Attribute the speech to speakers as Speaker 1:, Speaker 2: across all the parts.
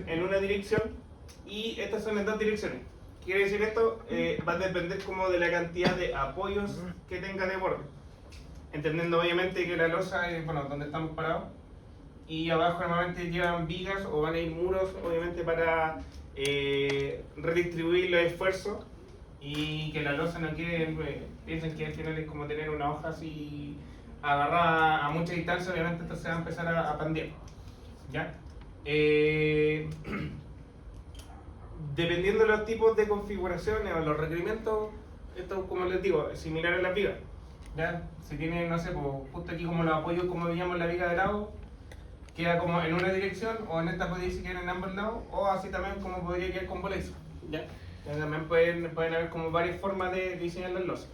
Speaker 1: en una dirección y estas son en dos direcciones. Quiere decir esto, va a depender como de la cantidad de apoyos que tenga de borde. Entendiendo obviamente que la losa es, bueno, donde estamos parados, y abajo normalmente llevan vigas o van a ir muros, obviamente para redistribuir los esfuerzos y que la losa no quede, piensen que al final es como tener una hoja así agarrada a mucha distancia, obviamente esto se va a empezar a pandear, ¿ya? Dependiendo de los tipos de configuraciones o los requerimientos, esto, como les digo, es similar a las vigas, ¿ya? Si tienen, no sé, pues, justo aquí como los apoyos, como veíamos la viga de lado, queda como en una dirección, o en esta podría se quedar en ambos lados, o así también como podría quedar con bolezo, ¿ya? También pueden haber como varias formas de diseñar las losas.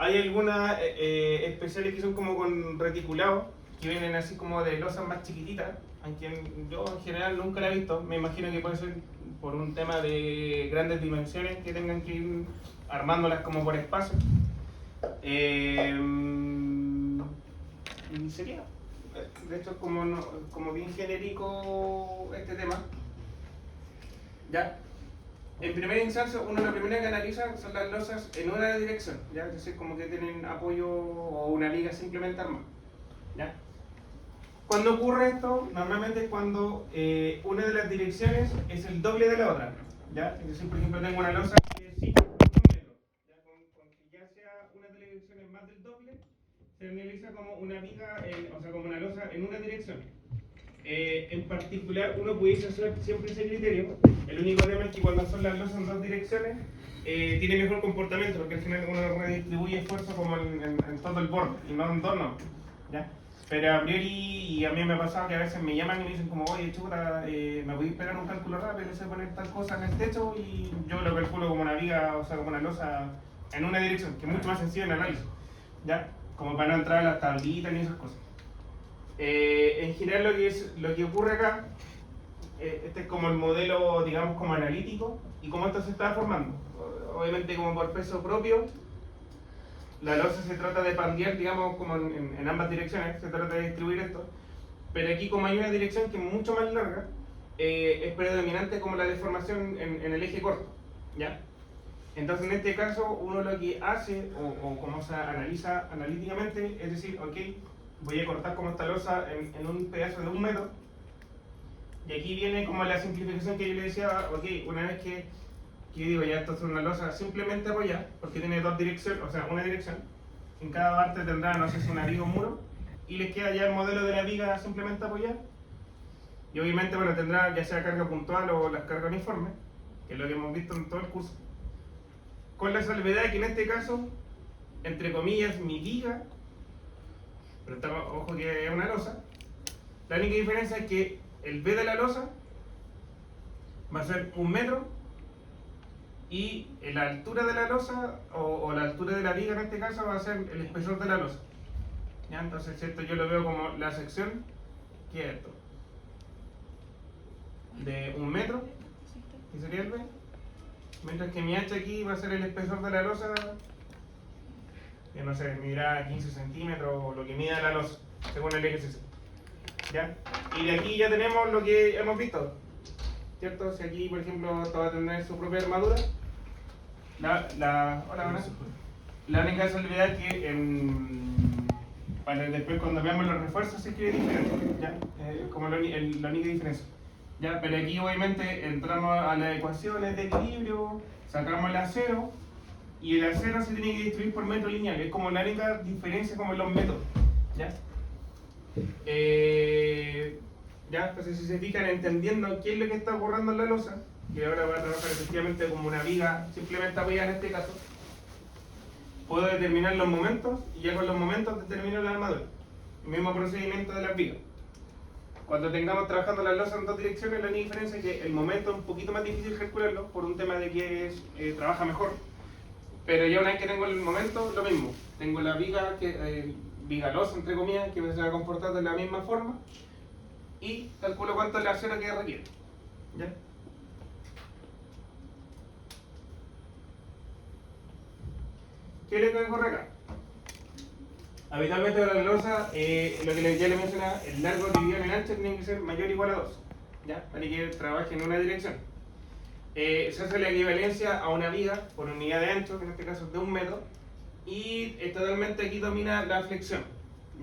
Speaker 1: Hay algunas especiales que son como con reticulados, que vienen así como de losas más chiquititas, aunque yo en general nunca la he visto. Me imagino que puede ser por un tema de grandes dimensiones que tengan que ir armándolas como por espacio. Y sería, de hecho, como bien genérico este tema, ¿ya? En primera instancia, uno lo primero que analiza son las losas en una dirección, ¿ya? Es decir, como que tienen apoyo o una liga simplemente armada, ¿ya? Cuando ocurre esto, normalmente es cuando una de las direcciones es el doble de la otra, ¿ya? Es decir, por ejemplo, tengo una losa que es 5 metros, ¿ya? Con que ya sea una de las direcciones más del doble, se analiza como una viga, o sea, como una losa en una dirección. En particular, uno pudiese hacer siempre ese criterio. El único tema es que cuando son las losas en dos direcciones, tiene mejor comportamiento, porque al final uno redistribuye esfuerzo como en todo el borde y no en dos, no, ¿ya? Pero a priori, y a mí me ha pasado que a veces me llaman y me dicen como, oye chuta, ¿me podéis pegar un cálculo rápido? No sé poner tal cosa en el techo, y yo lo calculo como una viga, o sea, como una losa en una dirección, que es mucho más sencillo en análisis, ¿ya? Como para no entrar a las tablitas ni esas cosas. En general lo que ocurre acá, este es como el modelo, digamos, como analítico, y cómo esto se está formando. Obviamente como por peso propio, la losa se trata de pandear, digamos, como en ambas direcciones, se trata de distribuir esto, pero aquí como hay una dirección que es mucho más larga, es predominante como la deformación en el eje corto, ¿ya? Entonces en este caso uno lo que hace, o como se analiza analíticamente, es decir, ok, voy a cortar como esta losa en un pedazo de 1 metro, y aquí viene como la simplificación que yo le decía, ok, una vez que yo digo ya esto es una losa simplemente apoyada, porque tiene dos direcciones, o sea, una dirección, en cada parte tendrá, no sé si una viga o un muro, y les queda ya el modelo de la viga simplemente apoyada, y obviamente bueno, tendrá ya sea carga puntual o las cargas uniformes, que es lo que hemos visto en todo el curso, con la salvedad de que en este caso, entre comillas, mi viga, pero ojo que es una losa, la única diferencia es que el B de la losa va a ser 1 metro, y la altura de la losa, o la altura de la viga en este caso, va a ser el espesor de la losa, ¿ya? Entonces esto yo lo veo como la sección, que es esto, de 1 metro, que sería el B, mientras que mi H aquí va a ser el espesor de la losa, que no sé, medirá 15 centímetros o lo que mida la losa, según el ejercicio, ¿ya? Y de aquí ya tenemos lo que hemos visto, ¿cierto? Si aquí, por ejemplo, esto va a tener su propia armadura, hola, buenas. La única salvedad es que para después cuando veamos los refuerzos se escribe diferente, ¿ya? Como la única diferencia, ¿ya? Pero aquí obviamente entramos a las ecuaciones de equilibrio, sacamos el acero, y el acero se tiene que distribuir por metro lineal, es como la única diferencia como en los métodos, ¿ya? Ya, entonces si se fijan entendiendo qué es lo que está ocurriendo en la losa, que ahora va a trabajar efectivamente como una viga simplemente apoyada en este caso, puedo determinar los momentos, y ya con los momentos determino la armadura. El mismo procedimiento de las vigas. Cuando tengamos trabajando las losas en dos direcciones, la única diferencia es que el momento es un poquito más difícil calcularlo por un tema de que trabaja mejor. Pero ya una vez que tengo el momento, lo mismo. Tengo la viga, viga losa entre comillas, que se va a comportar de la misma forma, y calculo cuánto es el acero que requiere, ¿ya? ¿Qué es lo que ocurre acá? Habitualmente para la losa, lo que ya le mencionaba, el largo dividido en el ancho tiene que ser mayor o igual a 2, ¿ya? Para que trabaje en una dirección. Se hace la equivalencia a una viga por unidad de ancho, que en este caso es de 1 metro, y totalmente aquí domina la flexión.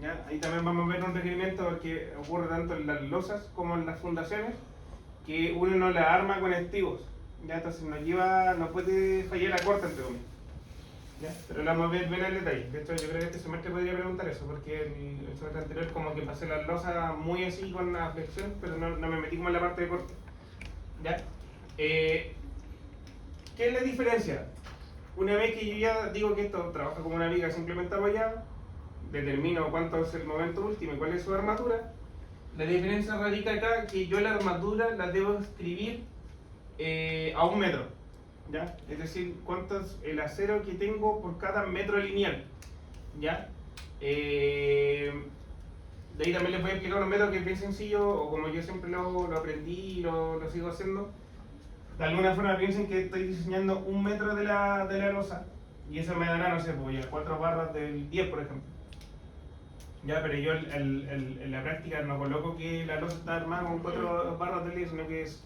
Speaker 1: ¿Ya? Ahí también vamos a ver un requerimiento porque ocurre tanto en las losas como en las fundaciones, que uno no la arma con estribos, ¿ya? Entonces no puede fallar la corta entre comillas. ¿Ya? Pero lo vamos a ver bien al detalle. De hecho, yo creo que este semestre podría preguntar eso, porque el semestre anterior como que pasé las losas muy así con la flexión, pero no me metí como en la parte de corte. ¿Ya? ¿Qué es la diferencia? Una vez que yo ya digo que esto trabaja como una viga simplemente apoyada, determino cuánto es el momento último y cuál es su armadura, la diferencia radica acá que yo la armadura la debo escribir a 1 metro. ¿Ya? Es decir, cuánto es el acero que tengo por cada metro lineal. ¿Ya? De ahí también les voy a explicar unos métodos que es bien sencillo, o como yo siempre lo aprendí y lo sigo haciendo. De alguna forma piensen que estoy diseñando 1 metro de la losa, y eso me dará, no sé, pues ya 4 barras del 10, por ejemplo. Ya, pero yo en la práctica no coloco que la losa está armada con 4 barras del 10, sino que es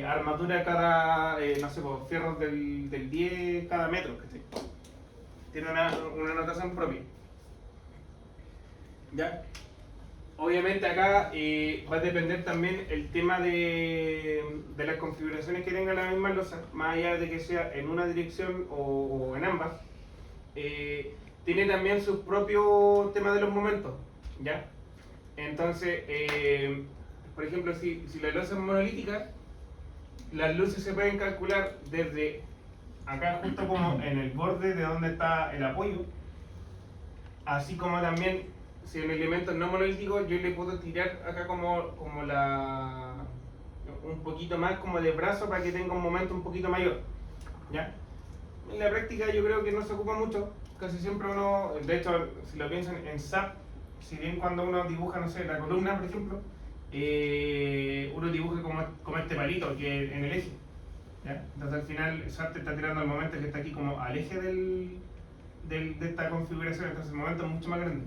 Speaker 1: armadura cada, no sé, pues, fierros del 10 cada metro, ¿cachai? Tiene una notación propia. ¿Ya? Obviamente acá va a depender también el tema de las configuraciones que tenga la misma losa, más allá de que sea en una dirección o en ambas. Tiene también sus propios temas de los momentos, ¿ya? Entonces, por ejemplo, si la losa es monolítica, las luces se pueden calcular desde acá justo como en el borde de donde está el apoyo, así como también si un elemento no monolítico yo le puedo tirar acá como un poquito más como de brazo para que tenga un momento un poquito mayor, ¿ya? En la práctica yo creo que no se ocupa mucho, casi siempre uno, de hecho si lo piensan en SAP, si bien cuando uno dibuja, no sé, la columna por ejemplo, uno dibuja como este palito que en el eje, ¿ya? Entonces al final SAP te está tirando el momento que está aquí como al eje de esta configuración, entonces el momento es mucho más grande.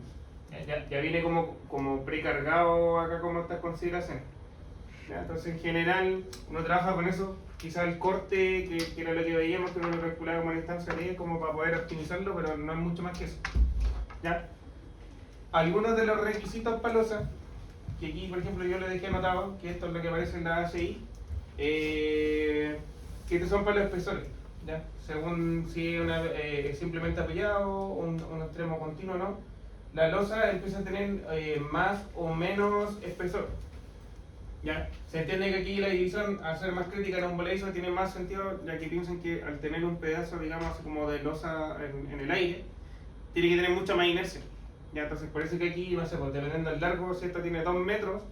Speaker 1: Ya viene como precargado acá como estas consideraciones. ¿Ya? Entonces en general uno trabaja con eso, quizás el corte que era lo que veíamos, que uno lo calculaba como una instancia de como para poder optimizarlo, pero no es mucho más que eso. ¿Ya? Algunos de los requisitos para losa, que aquí por ejemplo yo le dejé anotado, que esto es lo que aparece en la ACI, que estos son para los espesores, ¿ya? Según si es simplemente apoyado, un extremo continuo o no, la losa empieza a tener más o menos espesor. ¿Ya? Se entiende que aquí la división, al ser más crítica en un voleizo, tiene más sentido, ya que piensan que al tener un pedazo, digamos, así como de losa en el aire, tiene que tener mucha más inercia. ¿Ya? Entonces, por eso que aquí, no sé, pues, dependiendo del largo, si esto tiene 2 metros,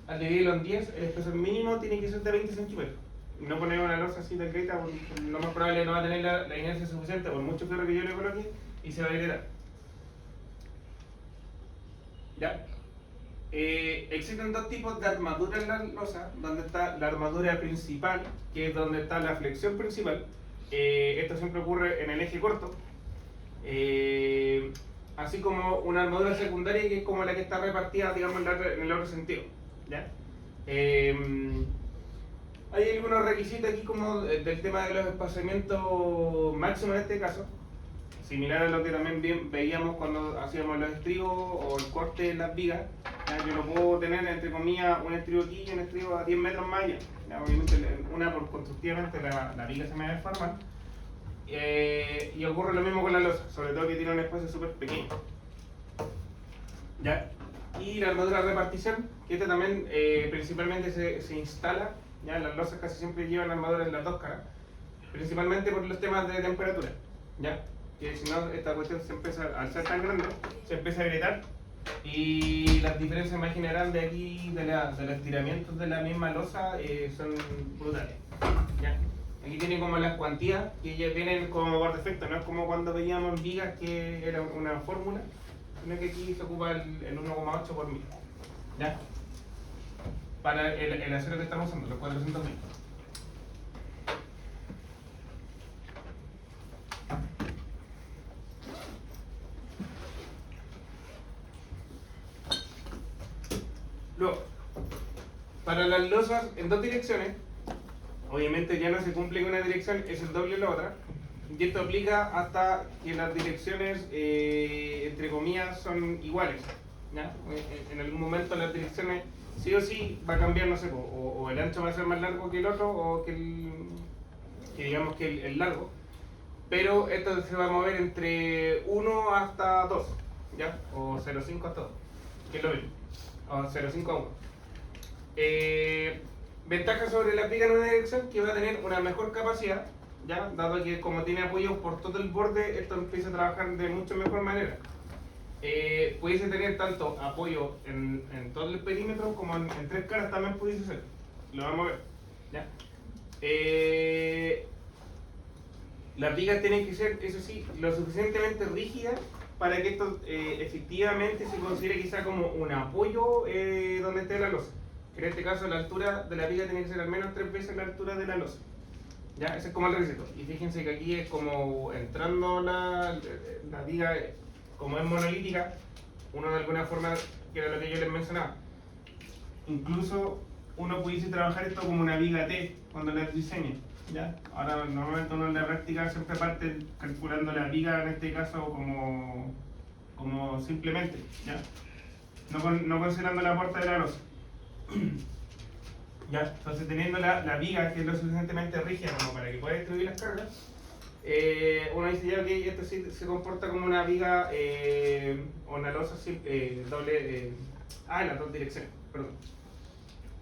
Speaker 1: al dividirlo en 10, el espesor mínimo tiene que ser de 20 centímetros. No poner una losa así de grita, lo más probable no va a tener la inercia suficiente, por mucho fierro que yo le coloque, y se va a agrietar. ¿Ya? Existen dos tipos de armadura en la losa, donde está la armadura principal, que es donde está la flexión principal. Esto siempre ocurre en el eje corto. Así como una armadura secundaria que es como la que está repartida, digamos, en el otro sentido. ¿Ya? Hay algunos requisitos aquí como del tema de los espaciamientos máximos en este caso, similar a lo que también veíamos cuando hacíamos los estribos o el corte de las vigas. ¿Ya? Yo no puedo tener, entre comillas, un estribo aquí y un estribo a 10 metros más allá. ¿Ya? Obviamente, por constructivamente la viga se me va a deformar. Y ocurre lo mismo con la losa, sobre todo que tiene un espacio súper pequeño. ¿Ya? Y la armadura de repartición, que esta también principalmente se instala. ¿Ya? Las losas casi siempre llevan armadura en las dos caras, principalmente por los temas de temperatura. ¿Ya? Que si no, esta cuestión se empieza, al ser tan grande, se empieza a agrietar y las diferencias más generales de aquí, de los estiramientos de la misma losa, son brutales. ¿Ya? Aquí tienen como las cuantías que ya vienen como por defecto, no es como cuando veíamos vigas que era una fórmula, sino que aquí se ocupa el 1,8 por mil. ¿Ya? Para el acero que estamos usando, los 400.000. Para las losas en dos direcciones, obviamente ya no se cumple con una dirección, es el doble de la otra. Y esto aplica hasta que las direcciones, entre comillas, son iguales. ¿Ya? En algún momento las direcciones sí o sí va a cambiar, no sé, o el ancho va a ser más largo que el otro, o que digamos que el largo. Pero esto se va a mover entre 1 hasta 2, ¿ya? O 0,5 hasta 2, que es lo mismo. O 0,5 a 1. Ventaja sobre la viga en una dirección, que va a tener una mejor capacidad, ¿ya? Dado que como tiene apoyo por todo el borde, esto empieza a trabajar de mucho mejor manera. Pudiese tener tanto apoyo en todo el perímetro como en tres caras también pudiese ser. Lo vamos a ver, ¿ya? Las vigas tienen que ser, eso sí, lo suficientemente rígidas para que esto efectivamente se considere quizá como un apoyo donde esté la losa. Que en este caso la altura de la viga tiene que ser al menos 3 veces la altura de la losa. ¿Ya? Ese es como el requisito. Y fíjense que aquí es como entrando la viga, como es monolítica, uno de alguna forma, que era lo que yo les mencionaba, incluso uno pudiese trabajar esto como una viga T cuando la diseñe. ¿Ya? Ahora normalmente uno en la práctica siempre parte calculando la viga en este caso como simplemente, ¿ya? No considerando la puerta de la losa. ¿Ya? Entonces teniendo la viga que es lo suficientemente rígida como para que pueda distribuir las cargas, uno dice ya que esto sí se comporta como una viga o una losa doble en las dos direcciones, perdón.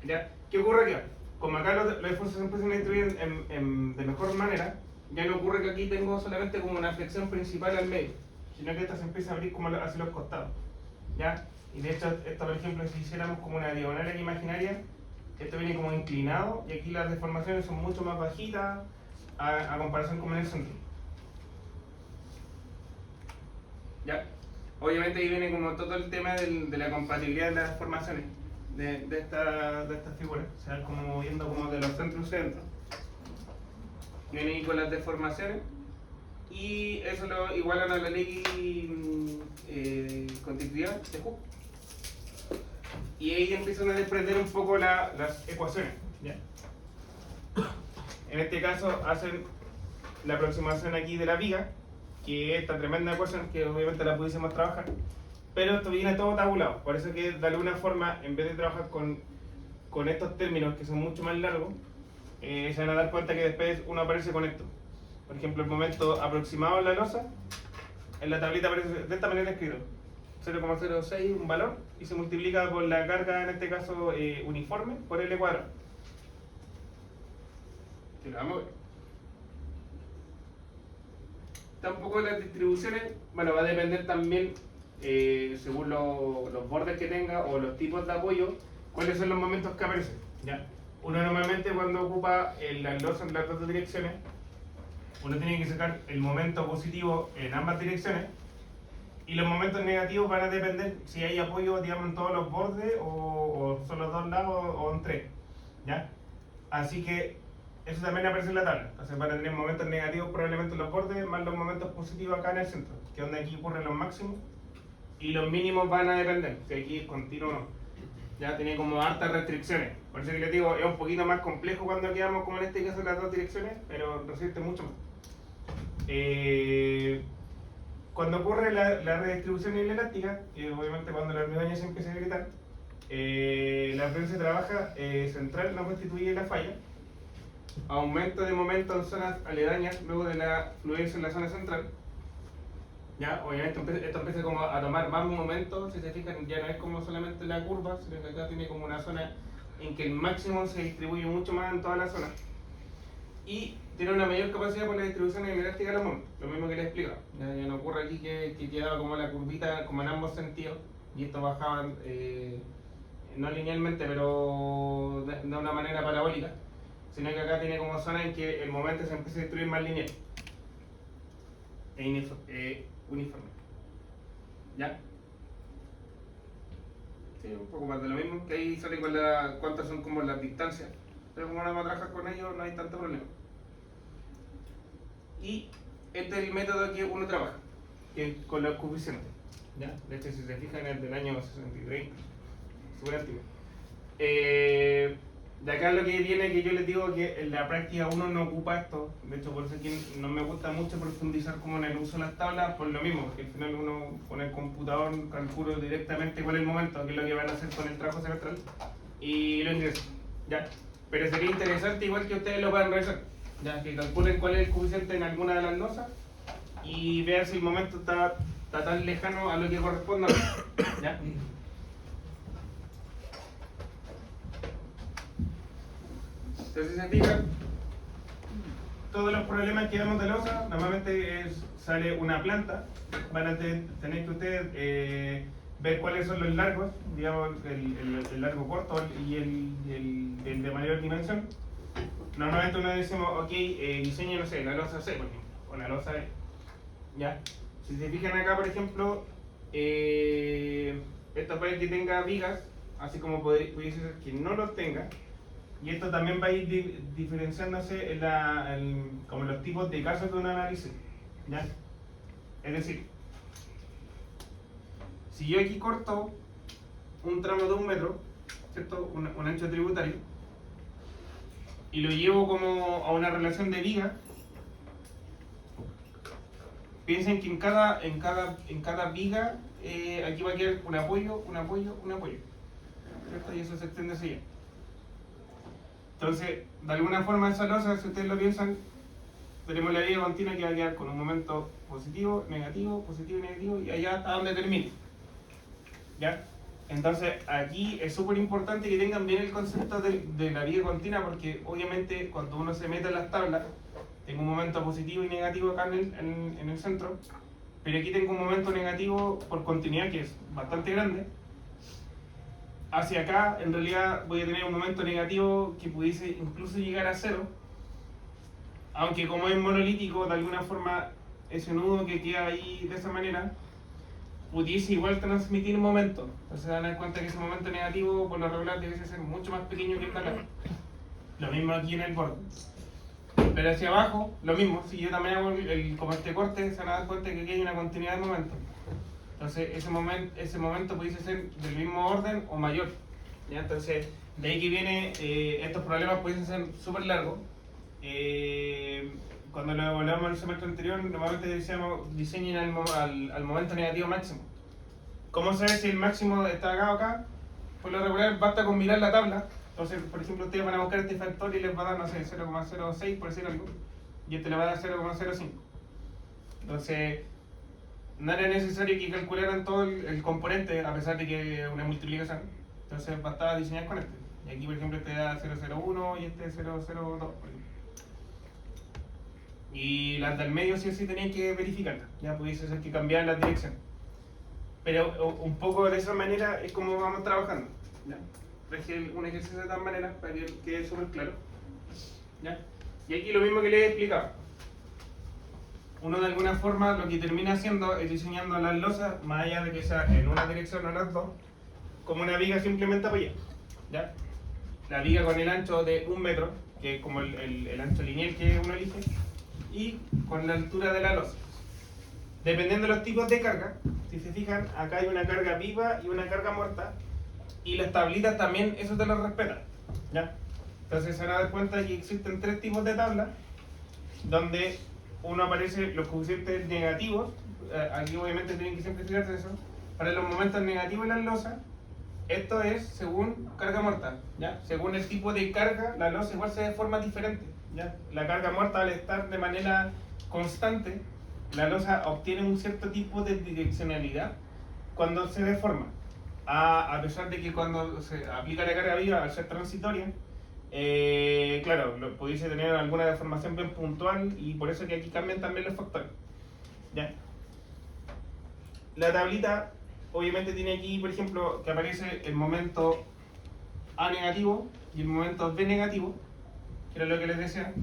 Speaker 1: ¿Ya? ¿Qué ocurre acá? Como acá los esfuerzos se empiezan a distribuir de mejor manera, ya no ocurre que aquí tengo solamente como una flexión principal al medio, sino que esta se empieza a abrir como hacia los costados. ¿Ya? Y de hecho, esto por ejemplo, si hiciéramos como una diagonal aquí imaginaria, esto viene como inclinado y aquí las deformaciones son mucho más bajitas a comparación con el centro. ¿Ya? Obviamente ahí viene como todo el tema de la compatibilidad de las formaciones de estas figuras, se van como moviendo como de los centros centros. Viene ahí con las deformaciones y eso lo igualan a la ley continuidad de Hooke. Y ahí empiezan a desprender un poco las ecuaciones. ¿Ya? En este caso hacen la aproximación aquí de la viga, que es esta tremenda ecuación que obviamente la pudiésemos trabajar, pero esto viene todo tabulado. Por eso que de alguna forma, en vez de trabajar con estos términos que son mucho más largos, se van a dar cuenta que después uno aparece con esto. Por ejemplo, el momento aproximado en la losa, en la tablita aparece de esta manera escrito: 0,06 un valor y se multiplica por la carga, en este caso uniforme, por L cuadrado. Que lo vamos a ver. Tampoco las distribuciones, bueno, va a depender también, según los bordes que tenga o los tipos de apoyo, cuáles son los momentos que aparecen. ¿Ya? Uno normalmente cuando ocupa las losas en las dos direcciones, uno tiene que sacar el momento positivo en ambas direcciones. Y los momentos negativos van a depender si hay apoyo, digamos, en todos los bordes o son los dos lados o en tres. ¿Ya? Así que eso también aparece en la tabla. Entonces van a tener momentos negativos probablemente en los bordes, más los momentos positivos acá en el centro, que es donde aquí ocurren los máximos. Y los mínimos van a depender, si aquí es continuo o no. Ya tiene como hartas restricciones. Por eso que les digo, es un poquito más complejo cuando quedamos como en este caso en las dos direcciones, pero resiste mucho más. Cuando ocurre la redistribución inelástica, obviamente cuando la hormigón ya se empieza a agrietar, la prensa se trabaja central, no constituye la falla, aumento de momento en zonas aledañas luego de la fluidez en la zona central. Ya, obviamente esto empieza como a tomar más momento, si se fijan ya no es como solamente la curva, sino que acá tiene como una zona en que el máximo se distribuye mucho más en toda la zona. Y tiene una mayor capacidad por la distribución inelástica de los momentos, lo mismo que les he explicado. Ya no ocurre aquí que quedaba como la curvita como en ambos sentidos, y esto bajaba no linealmente, pero de una manera parabólica, sino que acá tiene como zona en que el momento se empieza a distribuir más lineal e uniforme. ¿Ya? Sí, un poco más de lo mismo, que ahí sale con cuántas son como las distancias, pero como no vamos a trabajar con ellos no hay tanto problema. Y este es el método que uno trabaja, que es con los coeficientes. ¿Ya? De hecho, si se fijan, es del año 63, súper antiguo. de acá lo que viene, que yo les digo que en la práctica uno no ocupa esto. De hecho, por eso es que no me gusta mucho profundizar como en el uso de las tablas, por lo mismo, porque al final uno con el computador calcula directamente cuál es el momento, qué es lo que van a hacer con el trabajo semestral, y lo ingreso, ¿ya? Pero sería interesante igual que ustedes lo puedan revisar, ya, que calculen cuál es el coeficiente en alguna de las losas y vean si el momento está tan lejano a lo que corresponda, ¿ya? Entonces, si se fijan, todos los problemas que vemos de losa, normalmente sale una planta, van a tener que ustedes ver cuáles son los largos, digamos el largo corto y el de mayor dimensión. Normalmente uno decimos, ok, diseño, no sé, la losa C, por ejemplo, o la losa E, ¿ya? Si se fijan acá, por ejemplo, esto puede que tenga vigas, así como pudiese ser que no los tenga. Y esto también va a ir diferenciándose como los tipos de casos que uno analice, ¿ya? Es decir, si yo aquí corto un tramo de 1 metro, ¿cierto? Un ancho tributario, y lo llevo como a una relación de viga, piensen que en cada viga aquí va a quedar un apoyo, un apoyo, un apoyo, ¿cierto? Y eso se extiende hacia allá. Entonces, de alguna forma esa losa, si ustedes lo piensan, tenemos la viga continua que va a quedar con un momento positivo, negativo, y allá hasta donde termine, ¿ya? Entonces, aquí es súper importante que tengan bien el concepto de la viga continua, porque obviamente cuando uno se mete en las tablas, tengo un momento positivo y negativo acá en el centro, pero aquí tengo un momento negativo por continuidad que es bastante grande. Hacia acá, en realidad, voy a tener un momento negativo que pudiese incluso llegar a 0, aunque como es monolítico, de alguna forma, ese nudo que queda ahí de esa manera, pudiese igual transmitir un momento. Entonces se dan a dar cuenta que ese momento negativo, por lo regular, debe ser mucho más pequeño que el de acá. Lo mismo aquí en el borde. Pero hacia abajo, lo mismo. Si yo también hago como este corte, se van a dar cuenta que aquí hay una continuidad de momento. Entonces ese momento pudiese ser del mismo orden o mayor, ¿ya? Entonces de ahí que viene, estos problemas pueden ser súper largos. Cuando lo evaluamos el semestre anterior, normalmente decíamos diseñen al momento negativo máximo. ¿Cómo saber si el máximo está acá o acá? Por lo regular basta con mirar la tabla. Entonces, por ejemplo, ustedes van a buscar este factor y les va a dar, no sé, 0,06 por decir algo, y este le va a dar 0,05. Entonces, no era necesario que calcularan todo el componente, a pesar de que es una multiplicación. Entonces bastaba diseñar con este. Y aquí, por ejemplo, este da 001 y este 002, por ejemplo. Y las del medio sí o sí tenían que verificarlas. Ya pudiese ser que cambiaran las direcciones. Pero un poco de esa manera es como vamos trabajando, ¿ya? Traje un ejercicio de tal manera para que quede súper claro, ¿ya? Y aquí lo mismo que les he explicado. Uno de alguna forma lo que termina haciendo es diseñando las losas, más allá de que sea en una dirección o en las dos, como una viga simplemente apoyada, ¿ya? La viga con el ancho de 1 metro, que es como el ancho lineal que uno elige, y con la altura de la losa. Dependiendo de los tipos de carga, si se fijan, acá hay una carga viva y una carga muerta, y las tablitas también eso te lo respetan, ¿ya? Entonces se van a dar cuenta que existen 3 tipos de tablas, donde uno aparece los coeficientes negativos, aquí obviamente tienen que siempre fijarse eso, para los momentos negativos en las losas, esto es según carga muerta, ¿ya? Según el tipo de carga, la losa igual se deforma diferente, ¿ya? La carga muerta al estar de manera constante, la losa obtiene un cierto tipo de direccionalidad cuando se deforma, a pesar de que cuando se aplica la carga viva al ser transitoria, claro, pudiese tener alguna deformación bien puntual y por eso que aquí cambian también los factores, ¿ya? La tablita obviamente tiene aquí, por ejemplo, que aparece el momento A negativo y el momento B negativo, que era lo que les decía.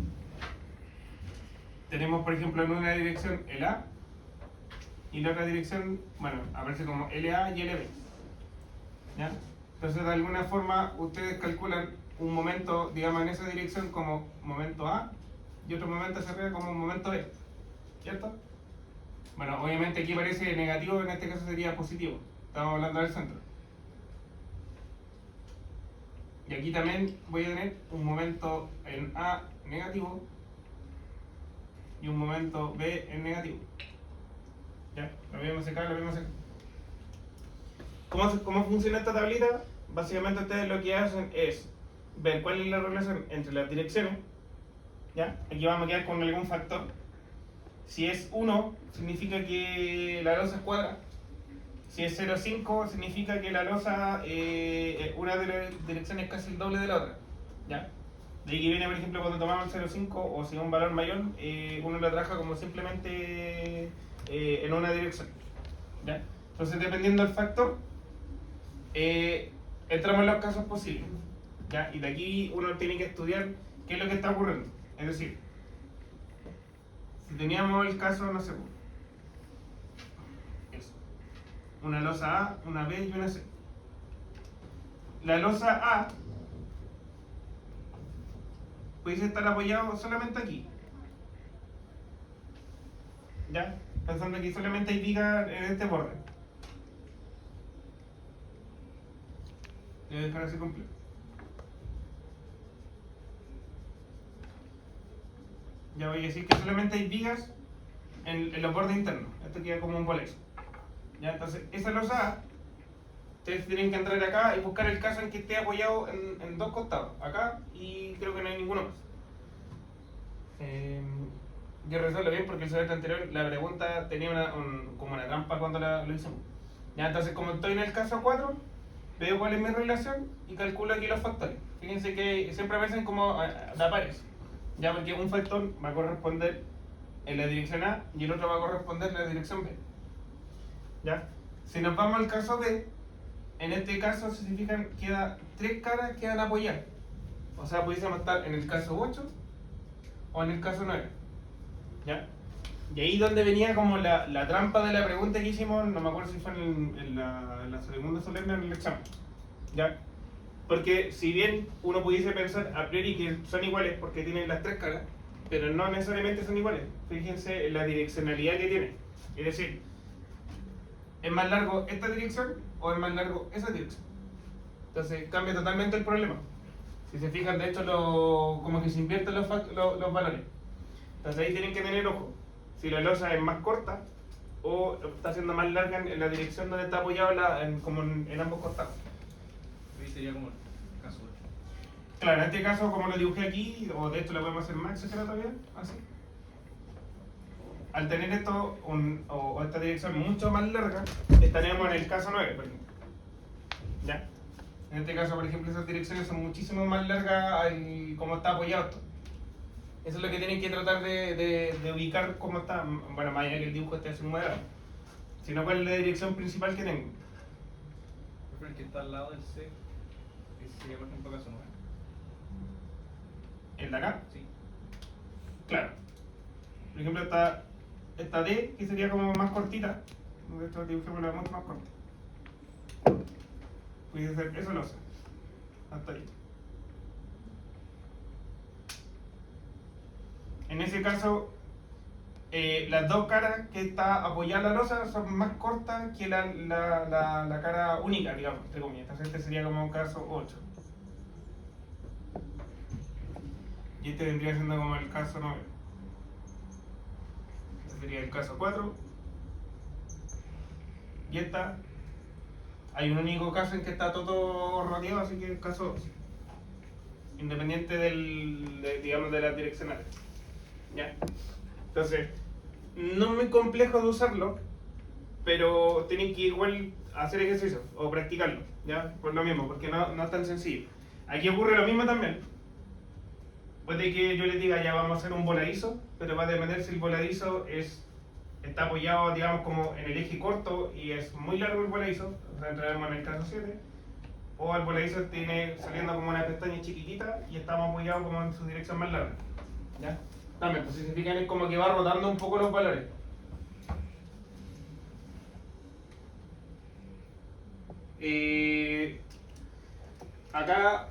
Speaker 1: Tenemos, por ejemplo, en una dirección el A y la otra dirección, bueno, aparece como LA y LB, ¿ya? Entonces, de alguna forma, ustedes calculan un momento, digamos, en esa dirección como momento A y otro momento hacia arriba como momento B, ¿cierto? Bueno, obviamente aquí aparece negativo, en este caso sería positivo. Estamos hablando del centro. Y aquí también voy a tener un momento en A negativo y un momento B en negativo. ¿Ya? Lo mismo acá, lo mismo acá. ¿Cómo funciona esta tablita? Básicamente ustedes lo que hacen es ver cuál es la relación entre las direcciones. ¿Ya? Aquí vamos a quedar con algún factor. Si es 1, significa que la losa es cuadrada. Si es 0,5, significa que la losa, una de las direcciones es casi el doble de la otra. ¿Ya? De ahí que viene, por ejemplo, cuando tomamos el 0,5 o si es un valor mayor, uno lo trabaja como simplemente en una dirección. ¿Ya? Entonces, dependiendo del factor, entramos en los casos posibles. ¿Ya? Y de aquí uno tiene que estudiar qué es lo que está ocurriendo. Es decir, si teníamos el caso, no sé, eso, una losa A, una B y una C. La losa A pudiese estar apoyado solamente aquí. ¿Ya? Pensando que solamente hay vigas en este borde. Voy a dejar así completo. Ya voy a decir que solamente hay vigas en los bordes internos. Esto queda como un bolezo. ¿Ya? Entonces, esa losa A, ustedes tienen que entrar acá y buscar el caso en que esté apoyado en dos costados. Acá y creo que no hay ninguno más. Yo resuelvo bien porque el semestre anterior la pregunta tenía como una trampa cuando lo hicimos. Ya, entonces como estoy en el caso 4, veo cuál es mi relación y calculo aquí los factores. Fíjense que siempre aparecen como de pares. Ya, porque un factor va a corresponder en la dirección A y el otro va a corresponder en la dirección B. ¿Ya? Si nos vamos al caso B, en este caso significan queda tres caras quedan apoyadas. O sea, pudiésemos estar en el caso 8 o en el caso 9. ¿Ya? Y ahí donde venía como la trampa de la pregunta que hicimos, no me acuerdo si fue en la segunda solemne o en el examen. ¿Ya? Porque si bien uno pudiese pensar a priori que son iguales porque tienen las tres caras, pero no necesariamente son iguales. Fíjense en la direccionalidad que tiene. Es decir, ¿es más largo esta dirección o es más largo esa dirección? Entonces cambia totalmente el problema. Si se fijan, de hecho, como que se invierten los valores. Entonces ahí tienen que tener ojo. Si la losa es más corta o está siendo más larga en la dirección donde está apoyado como en ambos costados.
Speaker 2: Ahí sería como el caso 8.
Speaker 1: Claro, en este caso, como lo dibujé aquí, o de hecho lo podemos hacer más exagerado todavía, así. Al tener esto o esta dirección mucho más larga, estaríamos en el caso 9, por ejemplo. ¿Ya? En este caso, por ejemplo, esas direcciones son muchísimo más largas como está apoyado esto. Eso es lo que tienen que tratar de ubicar cómo está. Bueno, más allá que el dibujo esté así moderado. Sino cuál es la dirección principal que tengo.
Speaker 2: Pero el que está al lado del C, ese sería por ejemplo caso 9.
Speaker 1: ¿El de acá?
Speaker 2: Sí.
Speaker 1: Claro. Por ejemplo, esta D, que sería como más cortita. De hecho, dibujémosla mucho más corta. Puede ser, eso lo sé. Hasta ahí. En ese caso, las dos caras que está apoyada la losa son más cortas que la cara única, digamos, entre comillas. Entonces este sería como un caso 8. Y este vendría siendo como el caso 9. Este sería el caso 4. Y esta, hay un único caso en que está todo rodeado, así que el caso 2. Independiente digamos, de las direccionales. ¿Ya? Entonces, no es muy complejo de usarlo, pero tienen que igual hacer ejercicio o practicarlo, ¿ya? Por lo mismo, porque no es tan sencillo. Aquí ocurre lo mismo también. Puede que yo les diga ya vamos a hacer un voladizo, pero va a depender si el voladizo está apoyado, digamos, como en el eje corto y es muy largo el voladizo, o sea, entraremos en el caso 7, o el voladizo tiene saliendo como una pestaña chiquitita y estamos apoyados como en su dirección más larga, ¿ya? También, pues si se fijan es como que va rotando un poco los valores. Acá